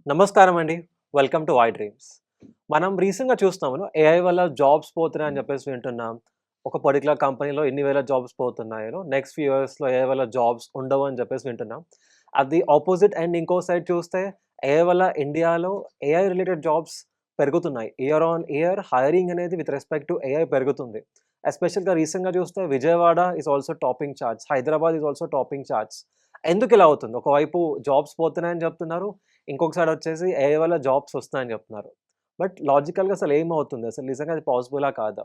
నమస్కారం అండి. Welcome to Y Dreams. మనం రీసెంట్‌గా చూస్తున్నాము ఏఐ వల్ల జాబ్స్ పోతున్నాయని చెప్పేసి వింటున్నాం. ఒక పర్టిక్యులర్ కంపెనీలో ఇన్ని వేల జాబ్స్ పోతున్నాయనో, నెక్స్ట్ ఫ్యూ ఇయర్స్‌లో ఏఐ వల్ల జాబ్స్ ఉండవు అని చెప్పేసి వింటున్నాం. అది ఆపోజిట్ అండ్ ఇంకో సైడ్ చూస్తే ఏఐ వల్ల ఇండియాలో ఏఐ రిలేటెడ్ జాబ్స్ పెరుగుతున్నాయి. ఇయర్ ఆన్ ఇయర్ హైరింగ్ అనేది విత్ రెస్పెక్ట్ టు ఏఐ పెరుగుతుంది. ఎస్పెషల్‌గా రీసెంట్‌గా చూస్తే Vijayawada is also topping charts. Hyderabad is also topping charts. ఎందుకిలా అవుతుంది? ఒకవైపు జాబ్స్ పోతున్నాయని చెప్తున్నారు. ఇంకొక సైడ్ వచ్చేసి ఏఐ వల్ల జాబ్స్ వస్తాయని చెప్తున్నారు. బట్ లాజికల్‌గా అసలు ఏమవుతుంది? అసలు నిజంగా అది పాసిబులా కాదా?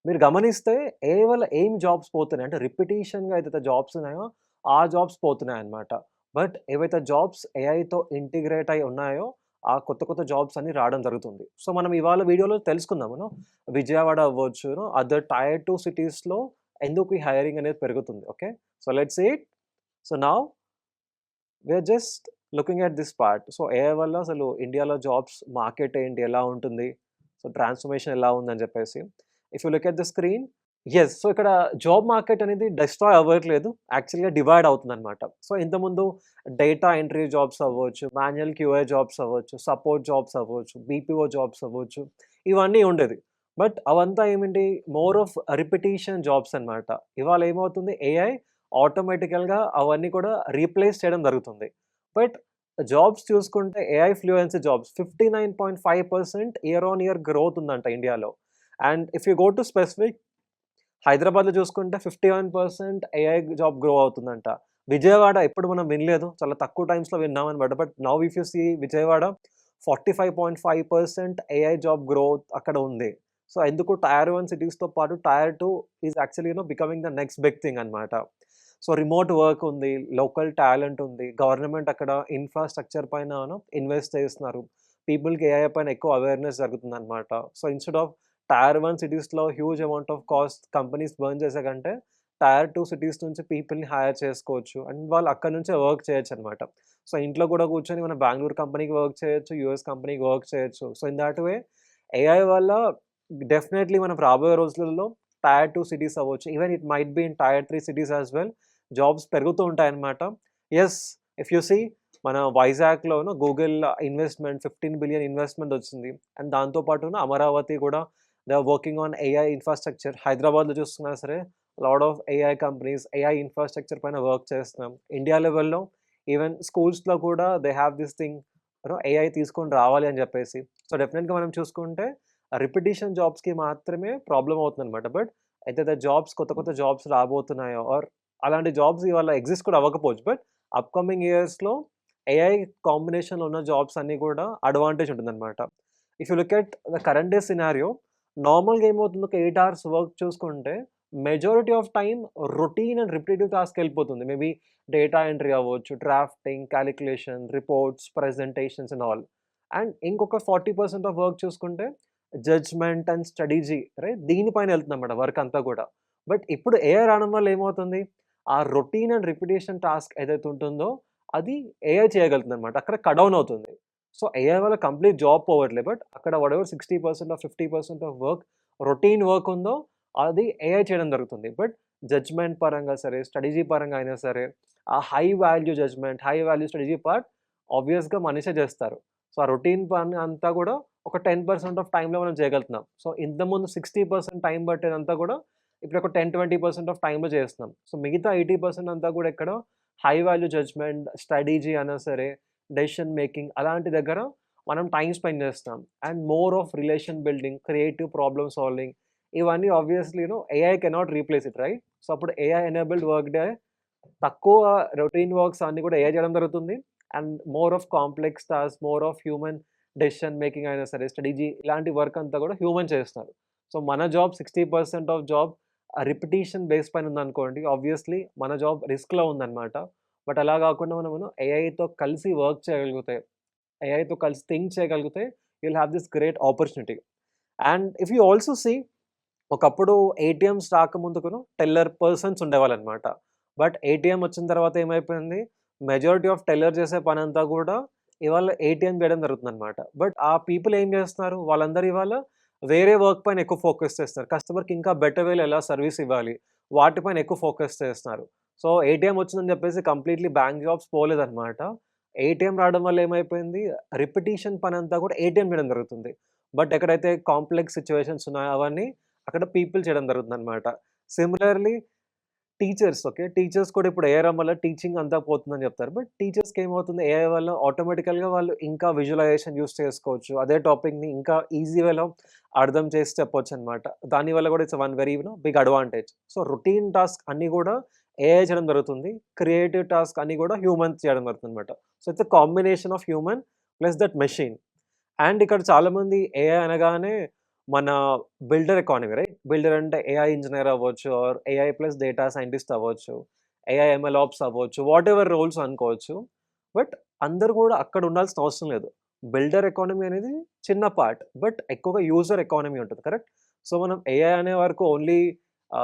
మీరు గమనిస్తే ఏఐ వల్ల ఏం జాబ్స్ పోతున్నాయి అంటే రిపిటీషన్‌గా ఏదైతే జాబ్స్ ఉన్నాయో, ఆ జాబ్స్ పోతున్నాయన్నమాట. బట్ ఏవైతే జాబ్స్ ఏఐతో ఇంటిగ్రేట్ అయ్యి ఉన్నాయో, ఆ కొత్త కొత్త జాబ్స్ అన్నీ రావడం జరుగుతుంది. సో, మనం ఇవాళ వీడియోలో తెలుసుకుందాము. విజయవాడ అవ్వచ్చు, అదర్ టైర్ 2 సిటీస్‌లో ఎందుకు ఈ హైరింగ్ అనేది పెరుగుతుంది. Okay. So, let's see it. So, now we are just looking at this part. So, AI వల్ల అసలు ఇండియాలో జాబ్స్ మార్కెట్ ఏంటి? ఎలా ఉంటుంది? సో, ట్రాన్స్‌ఫర్మేషన్ ఎలా ఉందని చెప్పేసి. If you look at the screen, yes. So, ఇక్కడ జాబ్ మార్కెట్ అనేది డెస్ట్రాయ్ అవ్వట్లేదు. యాక్చువల్‌గా డివైడ్ అవుతుందనమాట. సో, ఇంతకుముందు డేటా ఎంట్రీ జాబ్స్ అవ్వచ్చు, మాన్యుయల్ క్యూఏ జాబ్స్ అవ్వచ్చు, సపోర్ట్ జాబ్స్ అవ్వచ్చు, బీపీఓ జాబ్స్ అవ్వచ్చు, ఇవన్నీ ఉండేది. బట్ అవంతా ఏమిటి? మోర్ ఆఫ్ రిపిటీషన్ జాబ్స్ అనమాట. ఇవాళ ఏమవుతుంది? ఏఐ ఆటోమేటికల్‌గా అవన్నీ కూడా రీప్లేస్ చేయడం జరుగుతుంది. బట్ జాబ్స్ చూసుకుంటే AI fluency jobs 59.5% year on year growth ఉందంట ఇండియాలో. And if you go to specific హైదరాబాద్‌లో చూసుకుంటే 51% ఏఐ జాబ్ గ్రో అవుతుందంట. విజయవాడ ఎప్పుడు మనం వినలేదు. చాలా తక్కువ టైమ్స్‌లో విన్నామనమాట. But now if you see Vijayawada 45.5% AI job growth అక్కడ ఉంది. సో, ఎందుకు టైర్ 1 సిటీస్‌తో పాటు tier 2 is actually becoming the next big thing అనమాట. సో, రిమోట్ వర్క్ ఉంది. లోకల్ టాలెంట్ ఉంది. గవర్నమెంట్ అక్కడ ఇన్‌ఫ్రాస్ట్రక్చర్ పైన ఇన్వెస్ట్ చేస్తున్నారు. పీపుల్‌కి ఏఐ పైన ఎక్కువ అవేర్‌నెస్ జరుగుతుందనమాట. సో, ఇన్‌స్టెడ్ ఆఫ్ టైర్ 1 సిటీస్‌లో huge amount of cost companies burn చేసే కంటే, టైర్ 2 సిటీస్ నుంచి పీపుల్‌ని హైర్ చేసుకోవచ్చు. అండ్ వాళ్ళు అక్కడి నుంచే వర్క్ చేయొచ్చనమాట. సో, ఇంట్లో కూడా కూర్చొని మనం బెంగుళూరు కంపెనీకి వర్క్ చేయొచ్చు. యూఎస్ కంపెనీకి వర్క్ చేయొచ్చు. So, in that way AI వల్ల డెఫినైట్‌లీ మనం రాబోయే రోజులలో టైర్ 2 సిటీస్ అవ్వచ్చు. Even it might be in tier 3 cities as well. Jobs పెరుగుతూ ఉంటాయన్నమాట. యెస్. ఇఫ్ యూ సీ మన వైజాగ్‌లోను గూగుల్ ఇన్వెస్ట్‌మెంట్ 15 బిలియన్ ఇన్వెస్ట్‌మెంట్ వచ్చింది. అండ్ దాంతో పాటున అమరావతి కూడా they are working on AI infrastructure. హైదరాబాద్‌లో చూస్తున్నా సరే lot of AI companies AI infrastructure పైన వర్క్ చేస్తున్నాం. ఇండియా లెవెల్‌లో ఈవెన్ స్కూల్స్‌లో కూడా they have this thing AI తీసుకొని రావాలి అని చెప్పేసి. సో, డెఫినిట్‌గా మనం చూసుకుంటే రిపిటీషన్ జాబ్స్‌కి మాత్రమే ప్రాబ్లమ్ అవుతుందన్నమాట. బట్ ఏదైతే జాబ్స్ కొత్త కొత్త జాబ్స్ రాబోతున్నాయో ఆర్ అలాంటి జాబ్స్ ఇవాళ ఎగ్జిస్ట్ కూడా అవ్వకపోవచ్చు. బట్ అప్‌కమింగ్ ఇయర్స్‌లో ఏఐ కాంబినేషన్‌లో ఉన్న జాబ్స్ అన్నీ కూడా అడ్వాంటేజ్ ఉంటుందన్నమాట. If you look at the current day scenario, నార్మల్‌గా ఏమవుతుంది, ఒక 8 అవర్స్ వర్క్ చూసుకుంటే majority of time routine and repetitive task వెళ్ళిపోతుంది. మేబీ డేటా ఎంట్రీ అవ్వచ్చు, drafting, calculation, reports, presentations and all. And ఇంకొక 40% ఆఫ్ వర్క్ చూసుకుంటే జడ్జ్‌మెంట్ అండ్ స్ట్రాటజీ రైట్ దీనిపైన వెళ్తుందన్నమాట వర్క్ అంతా కూడా. బట్ ఇప్పుడు ఏఐ రావడం వల్ల ఏమవుతుంది? ఆ రొటీన్ అండ్ రిపిటీషన్ టాస్క్ ఏదైతే ఉంటుందో అది ఏఐ చేయగలుగుతుందన్నమాట. అక్కడ కట్ డౌన్ అవుతుంది. సో, ఏఐ వల్ల కంప్లీట్ జాబ్ పోవట్లే. బట్ అక్కడ whatever 60% or 50% of work routine work ఉందో అది ఏఐ చేయడం జరుగుతుంది. బట్ జడ్జ్‌మెంట్ పరంగా సరే, స్ట్రాటజీ పరంగా అయినా సరే, ఆ high value judgement, high value strategy part ఆబ్వియస్‌గా మనిషే చేస్తారు. సో, ఆ రొటీన్ పని అంతా కూడా ఒక 10% ఆఫ్ టైమ్‌లో మనం చేయగలుగుతున్నాం. సో, ఇంతకుముందు 60% టైం పట్టేదంతా కూడా ఇప్పుడు ఒక 10, 20% ఆఫ్ టైమ్‌లో చేస్తున్నాం. సో, మిగతా 80% అంతా కూడా ఎక్కడ హై వాల్యూ జడ్జ్‌మెంట్, స్ట్రాటజీ అయినా సరే, డెసిషన్ మేకింగ్ అలాంటి దగ్గర మనం టైమ్ స్పెండ్ చేస్తాం. And more of relation building, creative problem solving ఇవన్నీ obviously AI cannot replace it right. So, అప్పుడు ఏఐ ఎనేబుల్డ్ వర్క్ డే తక్కువ రొటీన్ వర్క్స్ అన్నీ కూడా ఏఐ చేయడం జరుగుతుంది. And more of complex task, more of human decision making అయినా సరే, strategy ఇలాంటి వర్క్ అంతా కూడా హ్యూమన్ చేస్తున్నారు. సో, మన job 60% of job repetition base పైన ఉందనుకోండి. ఆబ్వియస్‌లీ మన జాబ్ రిస్క్‌లో ఉందన్నమాట. బట్ అలా కాకుండా మనము ఏఐతో కలిసి వర్క్ చేయగలిగితే, ఏఐతో కలిసి థింక్ చేయగలిగితే you will have this great opportunity. And if you also see ఒకప్పుడు ఏటీఎమ్స్ రాకముందుకును టెల్లర్ పర్సన్స్ ఉండేవాళ్ళనమాట. బట్ ఏటీఎం వచ్చిన తర్వాత ఏమైపోయింది, మెజారిటీ ఆఫ్ టెల్లర్ చేసే పనంతా కూడా ఇవాళ ఏటీఎం చేయడం జరుగుతుందనమాట. బట్ ఆ పీపుల్ ఏం చేస్తున్నారు, వాళ్ళందరూ ఇవాళ వేరే వర్క్ పైన ఎక్కువ ఫోకస్ చేస్తున్నారు. కస్టమర్‌కి ఇంకా బెటర్ వేలో ఎలా సర్వీస్ ఇవ్వాలి, వాటిపైన ఎక్కువ ఫోకస్ చేస్తున్నారు. సో, ఏటీఎం వచ్చిందని చెప్పేసి కంప్లీట్‌లీ బ్యాంక్ జాబ్స్ పోలేదనమాట. ఏటీఎం రావడం వల్ల ఏమైపోయింది, రిపిటీషన్ పనంతా కూడా ఏటీఎం చేయడం జరుగుతుంది. బట్ ఎక్కడైతే కాంప్లెక్స్ సిట్యుయేషన్స్ ఉన్నాయో అవన్నీ అక్కడ పీపుల్ చేయడం జరుగుతుందనమాట. Similarly teachers okay. టీచర్స్ కూడా ఇప్పుడు ఏఐ వల్ల టీచింగ్ అంతా పోతుందని చెప్తారు. బట్ టీచర్స్‌కి ఏమవుతుంది ఏఐ వల్ల ఆటోమేటికల్‌గా వాళ్ళు ఇంకా విజువలైజేషన్ యూజ్ చేసుకోవచ్చు. అదే టాపిక్‌ని ఇంకా ఈజీ వేలో అర్థం చేసి చెప్పొచ్చనమాట. దానివల్ల కూడా it's one very big advantage. So, routine task అన్నీ కూడా ఏఐ చేయడం జరుగుతుంది. క్రియేటివ్ టాస్క్ అన్నీ కూడా హ్యూమన్స్ చేయడం జరుగుతుందనమాట. So, it's a combination of human plus that machine. And ఇక్కడ చాలామంది ఏఐ అనగానే మన బిల్డర్ ఎకానమీ రైట్? బిల్డర్ అంటే ఏఐ ఇంజినీర్ అవ్వచ్చు or AI plus data scientist అవ్వచ్చు. ఏఐ ఎంఎల్ ఆప్స్ అవ్వచ్చు. వాటెవర్ రోల్స్ అనుకోవచ్చు. బట్ అందరూ కూడా అక్కడ ఉండాల్సిన అవసరం లేదు. బిల్డర్ ఎకానమీ అనేది చిన్న పార్ట్. బట్ ఎక్కువగా యూజర్ ఎకానమీ ఉంటది. కరెక్ట్? సో, మనం ఏఐ అనే వరకు ఓన్లీ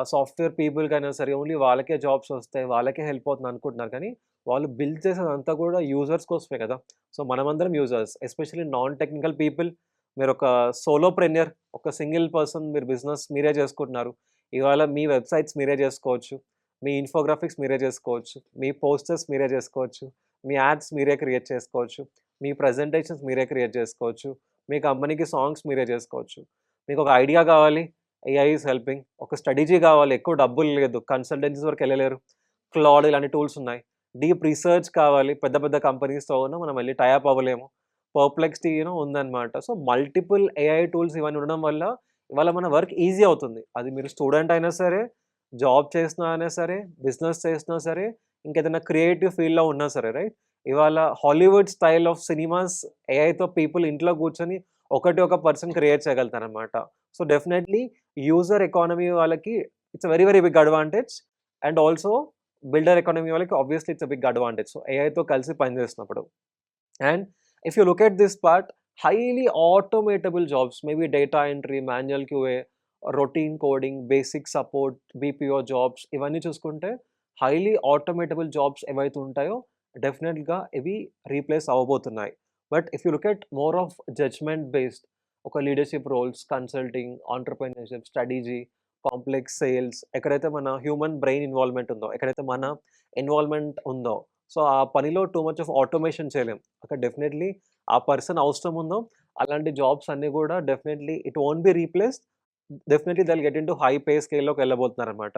సాఫ్ట్‌వేర్ పీపుల్‌కైనా సరే ఓన్లీ వాళ్ళకే జాబ్స్ వస్తాయి. వాళ్ళకే హెల్ప్ అవుతుంది అనుకుంటున్నారు కానీ, వాళ్ళు బిల్డ్ చేసేదంతా కూడా యూజర్స్ కోసమే కదా! సో, మనమందరం users. Especially non technical people మీరొక సోలోప్రెన్యూర్ ఒక సింగిల్ పర్సన్ మీరు బిజినెస్ మీరే చేసుకుంటున్నారు. ఇవాళ మీ వెబ్‌సైట్స్ మీరే చేసుకోవచ్చు. మీ ఇన్ఫోగ్రాఫిక్స్ మీరే చేసుకోవచ్చు. మీ పోస్టర్స్ మీరే చేసుకోవచ్చు. మీ యాడ్స్ మీరే క్రియేట్ చేసుకోవచ్చు. మీ ప్రెజెంటేషన్స్ మీరే క్రియేట్ చేసుకోవచ్చు. మీ కంపెనీకి సాంగ్స్ మీరే చేసుకోవచ్చు. మీకొక ఐడియా కావాలి, ఏఐ ఈస్ హెల్పింగ్. ఒక స్ట్రాటజీ కావాలి, ఎక్కువ డబ్బులు లేదు. కన్సల్టెన్సీస్ వరకెళ్ళలేరు. క్లాడ్ ఇలాంటి టూల్స్ ఉన్నాయి. డీప్ రిసర్చ్ కావాలి. పెద్ద పెద్ద కంపెనీస్‌తో మనం వెళ్లి టై అప్ అవ్వలేము. పర్‌ప్లెక్సిటీ ఉందన్నమాట. సో, మల్టిపుల్ ఏఐ టూల్స్ ఇవన్నీ ఉండడం వల్ల ఇవాళ మన వర్క్ ఈజీ అవుతుంది. అది మీరు స్టూడెంట్ అయినా సరే, జాబ్ చేస్తున్నా అయినా సరే, బిజినెస్ చేస్తున్నా సరే, ఇంకేదైనా క్రియేటివ్ ఫీల్డ్‌లో ఉన్నా సరే రైట్? ఇవాళ హాలీవుడ్ స్టైల్ ఆఫ్ సినిమాస్ ఏఐతో పీపుల్ ఇంట్లో కూర్చొని ఒకటి ఒక పర్సన్ క్రియేట్ చేయగలుగుతారనమాట. సో, డెఫినైట్‌లీ యూజర్ ఎకానమీ వాళ్ళకి it's very very big advantage. And also builder economy వాళ్ళకి obviously it's a big advantage. So, ఏఐతో కలిసి పనిచేస్తున్నప్పుడు. And if you look at this part, highly automatable jobs, maybe data entry, manual QA, routine coding, basic support, BPO jobs ఇవన్నీ చూసుకుంటే highly automatable jobs ఏవైతే ఉంటాయో డెఫినెట్‌గా ఇవి రీప్లేస్ అవ్వబోతున్నాయి. But if you look at more of judgement based ఒక leadership roles, consulting, entrepreneurship, strategy, complex sales ఎక్కడైతే మన హ్యూమన్ బ్రెయిన్ ఇన్వాల్వ్‌మెంట్ ఉందో, ఎక్కడైతే మన ఇన్వాల్వ్‌మెంట్ ఉందో, సో, ఆ పనిలో టూ మచ్ ఆఫ్ ఆటోమేషన్ చేయలేం. అక్కడ డెఫినెట్‌లీ ఆ పర్సన్ అవసరం ఉందో అలాంటి జాబ్స్ అన్నీ గూడా definitely it won't be replaced. Definitely they will get into high pay స్కేల్‌లోకి వెళ్ళబోతున్నారనమాట.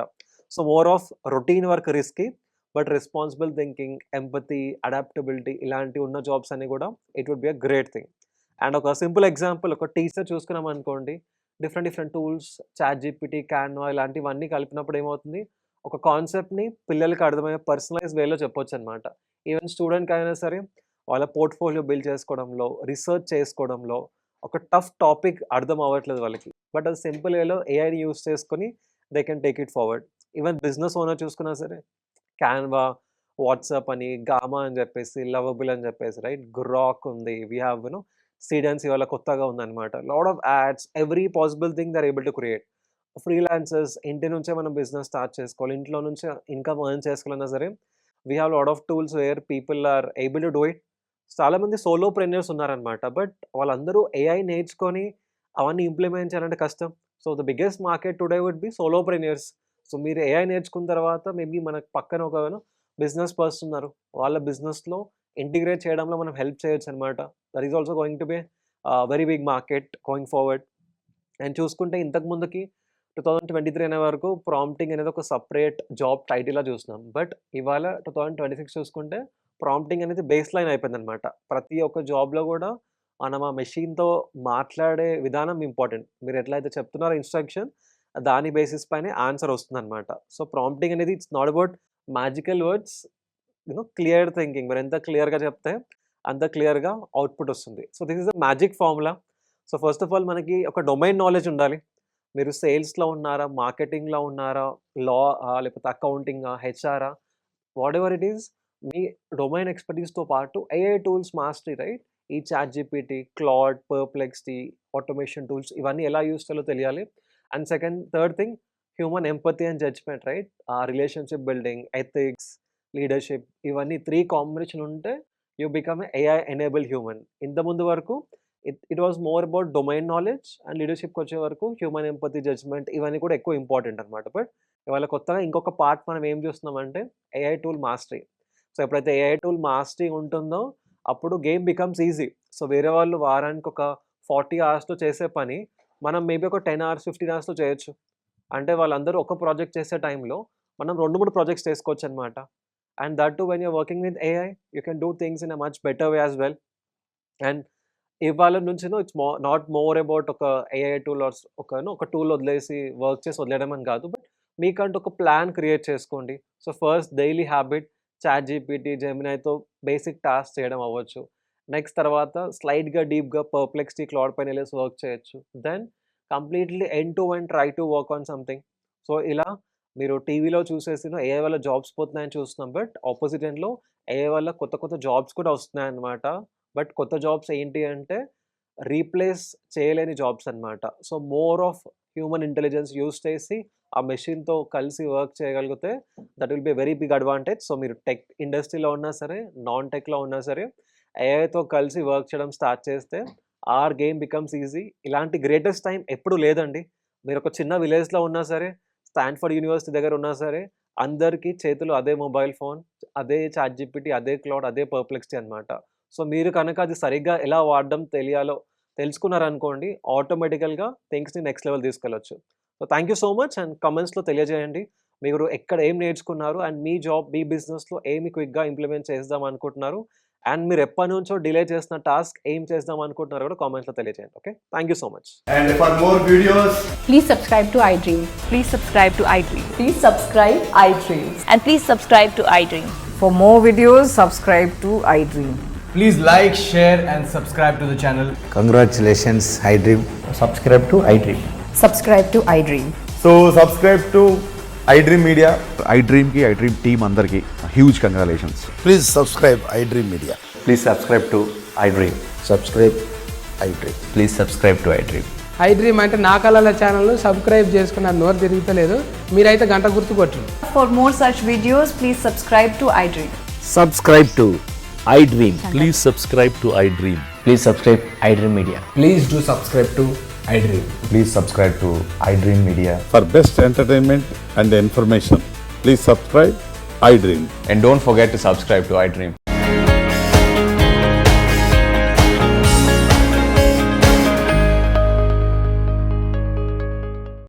So, more of routine work risky. But responsible thinking, empathy, adaptability ఇలాంటివి ఉన్న జాబ్స్ అన్నీ గూడా it would be a great thing. And ఒక simple example ఒక teacher చూసుకున్నామనుకోండి, different different tools ChatGPT, Canva ఇలాంటివన్నీ కలిపినప్పుడు ఏమవుతుంది, ఒక కాన్సెప్ట్‌ని పిల్లలకి అర్థమయ్యే పర్సనలైజ్ వేలో చెప్పొచ్చనమాట. ఈవెన్ స్టూడెంట్‌కైనా సరే వాళ్ళ పోర్ట్‌ఫోలియో బిల్డ్ చేసుకోవడంలో, రిసర్చ్ చేసుకోవడంలో ఒక టఫ్ టాపిక్ అర్థం అవ్వట్లేదు వాళ్ళకి. బట్ అది సింపుల్ వేలో ఏఐని యూజ్ చేసుకొని they can take it forward. Even business owner చూసుకున్నా సరే క్యాన్వా, వాట్సాప్ అని, గామా అని చెప్పేసి, లవబుల్ అని చెప్పేసి రైట్? గ్రాక్ ఉంది. వి హావ్ సీడెన్స్ ఇవాళ కొత్తగా ఉందన్నమాట. Lot of ads every possible thing they are able to create. Freelancers ఇంటి నుంచే మనం బిజినెస్ స్టార్ట్ చేసుకోవాలి. ఇంట్లో నుంచే ఇన్‌కమ్ ఎర్న్ చేసుకోవాలన్నా సరే we have lot of tools where people are able to do it. చాలామంది సోలోప్రెన్యూర్స్ ఉన్నారనమాట. బట్ వాళ్ళందరూ ఏఐ నేర్చుకొని అవన్నీ ఇంప్లిమెంట్ చేయాలంటే కష్టం. So, the biggest market today would be solopreneurs. So, మీరు ఏఐ నేర్చుకున్న తర్వాత మేబీ మనకు పక్కన ఒక బిజినెస్ పర్సన్ ఉన్నారు. వాళ్ళ బిజినెస్‌లో ఇంటిగ్రేట్ చేయడంలో మనం హెల్ప్ చేయొచ్చనమాట. That is also going to be very big market going forward. And చూసుకుంటే ఇంతకు ముందుకి 2023 అనే వరకు ప్రాంప్టింగ్ అనేది ఒక సెపరేట్ జాబ్ టైటిల్‌లా చూస్తున్నాం. బట్ ఇవాళ 2026 చూసుకుంటే ప్రాంప్టింగ్ అనేది బేస్ లైన్ అయిపోయిందనమాట. ప్రతి ఒక్క జాబ్‌లో గూడా మనం ఆ మెషిన్‌తో మాట్లాడే విధానం ఇంపార్టెంట్. మీరు ఎట్లయితే చెప్తున్నారో ఇన్‌స్ట్రక్షన్ దాని బేసిస్ పైనే ఆన్సర్ వస్తుందనమాట. సో, ప్రాంప్టింగ్ అనేది it's not about magical words, clear thinking. మీరెంత క్లియర్‌గా చెప్తే అంత క్లియర్‌గా అవుట్‌పుట్ వస్తుంది. So, this is a magic formula. So, first of all మనకి ఒక డొమైన్ నాలెడ్జ్ ఉండాలి. మీరు సేల్స్‌లో ఉన్నారా? మార్కెటింగ్‌లో ఉన్నారా? లా లేకపోతే అకౌంటింగా? హెచ్ఆరా? వాటెవర్ ఇట్ ఈస్ మీ డొమైన్ ఎక్స్‌పర్టీస్‌తో పాటు ఏఐ టూల్స్ మాస్టరీ రైట్? ఈ ChatGPT, Claude, Perplexity, automation tools ఇవన్నీ ఎలా యూజ్ చేయాలో తెలియాలి. And third thing human empathy and judgement right? Relationship building, ethics, leadership ఇవన్నీ 3 కాంబినేషన్ ఉంటే you become a AI enable human. ఇంతకుముందు వరకు it was more about domain knowledge and లీడర్‌షిప్‌కొచ్చే వరకు హ్యూమన్ ఎంపథీ, జడ్జ్‌మెంట్ ఇవన్నీ కూడా ఎక్కువ ఇంపార్టెంట్ అనమాట. బట్ ఇవాళ కొత్తగా ఇంకొక పార్ట్ మనం ఏం చూస్తున్నామంటే ఏఐ టూల్ మాస్టరీ. సో, ఎప్పుడైతే ఏఐ టూల్ మాస్టరీ ఉంటుందో అప్పుడు గేమ్ బికమ్స్ ఈజీ. సో వేరే వాళ్ళు వారానికి ఒక 40 అవర్స్‌లో చేసే పని మనం మేబీ ఒక 10 అవర్స్, 15 అవర్స్‌లో చేయొచ్చు. అంటే వాళ్ళందరూ ఒక ప్రాజెక్ట్ చేసే టైంలో మనం 2, 3 ప్రాజెక్ట్స్ చేసుకోవచ్చనమాట. And that too when your working with AI you can do things in a much better way as well. And ఇవాళ నుంచినో ఇట్స్ నాట్ మోర్ అబౌట్ ఒక ఏఐ టూల్ ఆర్ ఒక టూల్ వదిలేసి వర్క్ చేసి వదిలేయడం అని కాదు. బట్ మీకంటూ ఒక ప్లాన్ క్రియేట్ చేసుకోండి. So first daily habit ChatGPT, జెమినైతో బేసిక్ టాస్క్ చేయడం అవ్వచ్చు. నెక్స్ట్ తర్వాత స్లైట్‌గా, డీప్‌గా పర్‌ప్లెక్సిటీ, క్లౌడ్ పైన ఎళ్ళేసి వర్క్ చేయొచ్చు. Then completely end to end try to work on something. So ఇలా మీరు టీవీలో చూసేసినో ఏఐ వల్ల జాబ్స్ పోతున్నాయని చూస్తున్నాం. బట్ ఆపోజిట్ ఎండ్‌లో ఏఐ వల్ల కొత్త కొత్త జాబ్స్ కూడా వస్తున్నాయన్నమాట. బట్ కొత్త జాబ్స్ ఏంటి అంటే రీప్లేస్ చేయలేని జాబ్స్ అన్నమాట. So more of human intelligence use చేసి ఆ మెషిన్‌తో కలిసి వర్క్ చేయగలిగితే that will be very big advantage. So మీరు టెక్ ఇండస్ట్రీలో ఉన్నా సరే, నాన్ టెక్‌లో ఉన్నా సరే ఏఐతో కలిసి వర్క్ చేయడం స్టార్ట్ చేస్తే ఆర్ గేమ్ బికమ్స్ ఈజీ. ఇలాంటి గ్రేటెస్ట్ టైం ఎప్పుడు లేదండి. మీరు ఒక చిన్న విలేజ్‌లో ఉన్నా సరే, స్టాన్ఫోర్డ్ యూనివర్సిటీ దగ్గర ఉన్నా సరే, అందరికీ చేతిలో అదే మొబైల్ ఫోన్, అదే చాట్‌జీపీటీ, అదే క్లౌడ్, అదే పర్‌ప్లెక్సిటీ అన్నమాట. సో మీరు కనుక అది సరిగ్గా ఎలా వాడడం తెలుసుకున్నారనుకోండి, ఆటోమేటికల్‌గా థింగ్స్‌ని నెక్స్ట్ లెవెల్ తీసుకెళ్ళొచ్చు. So thank you so much. And కామెంట్స్‌లో తెలియజేయండి. మీరు ఎక్కడ ఏం నేర్చుకున్నారు అండ్ మీ జాబ్, మీ బిజినెస్‌లో ఏమి క్విక్‌గా ఇంప్లిమెంట్ చేద్దాం అనుకుంటున్నారు? అండ్ మీరు ఎప్పటినుంచో డిలే చేస్తున్న టాస్క్ ఏం చేద్దాం అనుకుంటున్నారో కూడా కామెంట్స్‌లో తెలియజేయండి. Okay. Thank you so much. And for more videos, Please subscribe to iDream. Please subscribe to iDream. Please subscribe iDream. And please subscribe to iDream. For more videos, subscribe to iDream. please like, share and subscribe to the channel. Congratulations, iDream. Subscribe to iDream. Subscribe to iDream. So subscribe to iDream Media. iDream की iDream team अंदर की huge congratulations. Please subscribe iDream Media. Please subscribe to iDream. Subscribe iDream. Please subscribe to iDream. iDream అంటే నా కళల ఛానల్ను subscribe చేసుకున్న నోరు తిరుగుతలేదు. మీరైతే గంట గుర్తు కొట్టండి. For more such videos, please subscribe to iDream. Subscribe to iDream. Please subscribe to iDream. Please subscribe iDream Media. Please do subscribe to iDream. Please subscribe to iDream Media. For best entertainment and information, please subscribe iDream. And don't forget to subscribe to iDream.